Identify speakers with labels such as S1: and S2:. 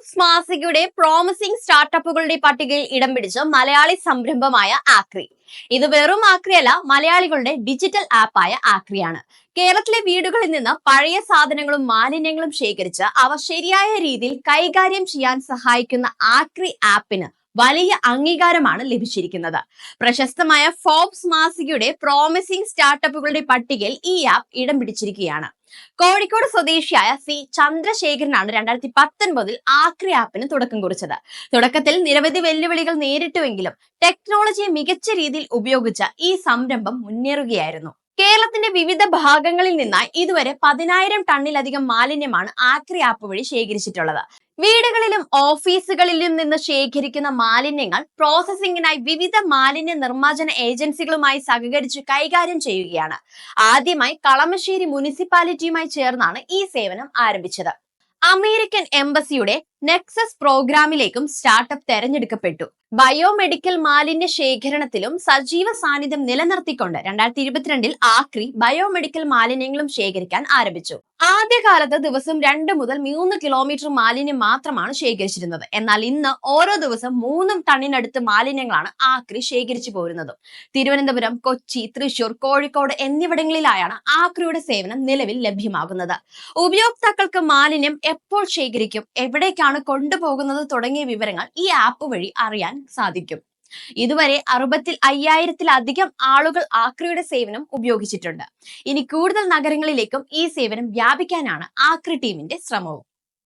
S1: Forbes മാസികയുടെ promising സ്റ്റാർട്ടപ്പുകളുടെ പട്ടികയിൽ ഇടം പിടിച്ച മലയാളി സംരംഭമായ ആക്രി. ഇത് വെറും ആക്രിയല്ല, മലയാളികളുടെ ഡിജിറ്റൽ ആപ്പായ ആക്രിയാണ്. കേരളത്തിലെ വീടുകളിൽ നിന്ന് പഴയ സാധനങ്ങളും മാലിന്യങ്ങളും ശേഖരിച്ച് അവ ശരിയായ രീതിയിൽ കൈകാര്യം ചെയ്യാൻ സഹായിക്കുന്ന ആക്രി ആപ്പിന് വലിയ അംഗീകാരമാണ് ലഭിച്ചിരിക്കുന്നത്. പ്രശസ്തമായ ഫോബ്സ് മാസികയുടെ പ്രോമിസിംഗ് സ്റ്റാർട്ടപ്പുകളുടെ പട്ടികയിൽ ഈ ആപ്പ് ഇടം പിടിച്ചിരിക്കുകയാണ്. കോഴിക്കോട് സ്വദേശിയായ സി ചന്ദ്രശേഖരനാണ് 2019 ആക്രി ആപ്പിന് തുടക്കം കുറിച്ചത്. തുടക്കത്തിൽ നിരവധി വെല്ലുവിളികൾ നേരിട്ടുവെങ്കിലും ടെക്നോളജിയെ മികച്ച രീതിയിൽ ഉപയോഗിച്ച ഈ സംരംഭം മുന്നേറുകയായിരുന്നു. കേരളത്തിന്റെ വിവിധ ഭാഗങ്ങളിൽ നിന്നായി ഇതുവരെ 10,000 ടണ്ണിലധികം മാലിന്യമാണ് ആക്രി ആപ്പ് വഴി ശേഖരിച്ചിട്ടുള്ളത്. വീടുകളിലും ഓഫീസുകളിലും നിന്ന് ശേഖരിക്കുന്ന മാലിന്യങ്ങൾ പ്രോസസ്സിംഗിനായി വിവിധ മാലിന്യ നിർമ്മാർജ്ജന ഏജൻസികളുമായി സഹകരിച്ച് കൈകാര്യം ചെയ്യുകയാണ്. ആദ്യമായി കളമശ്ശേരി മുനിസിപ്പാലിറ്റിയുമായി ചേർന്നാണ് ഈ സേവനം ആരംഭിച്ചത്. അമേരിക്കൻ എംബസിയുടെ നെക്സസ് പ്രോഗ്രാമിലേക്കും സ്റ്റാർട്ടപ്പ് തെരഞ്ഞെടുക്കപ്പെട്ടു. ബയോമെഡിക്കൽ മാലിന്യ ശേഖരണത്തിലും സജീവ സാന്നിധ്യം നിലനിർത്തിക്കൊണ്ട് 2022 ആക്രി ബയോമെഡിക്കൽ മാലിന്യങ്ങളും ശേഖരിക്കാൻ ആരംഭിച്ചു. ആദ്യകാലത്ത് ദിവസം 2 മുതൽ 3 കിലോമീറ്റർ മാലിന്യം മാത്രമാണ് ശേഖരിച്ചിരുന്നത്. എന്നാൽ ഇന്ന് ഓരോ ദിവസം 3 ടണ്ണിനടുത്ത് മാലിന്യങ്ങളാണ് ആക്രി ശേഖരിച്ചു പോരുന്നത്. തിരുവനന്തപുരം, കൊച്ചി, തൃശൂർ, കോഴിക്കോട് എന്നിവിടങ്ങളിലായാണ് ആക്രിയുടെ സേവനം നിലവിൽ ലഭ്യമാകുന്നത്. ഉപയോക്താക്കൾക്ക് മാലിന്യം എപ്പോൾ ശേഖരിക്കും, എവിടേക്കാണ് കൊണ്ടുപോകുന്നത് തുടങ്ങിയ വിവരങ്ങൾ ഈ ആപ്പ് വഴി അറിയാൻ സാധിക്കും. ഇതുവരെ 65,000-ത്തിലധികം ആളുകൾ ആക്രിയുടെ സേവനം ഉപയോഗിച്ചിട്ടുണ്ട്. ഇനി കൂടുതൽ നഗരങ്ങളിലേക്കും ഈ സേവനം വ്യാപിക്കാനാണ് ആക്രി ടീമിന്റെ ശ്രമവും.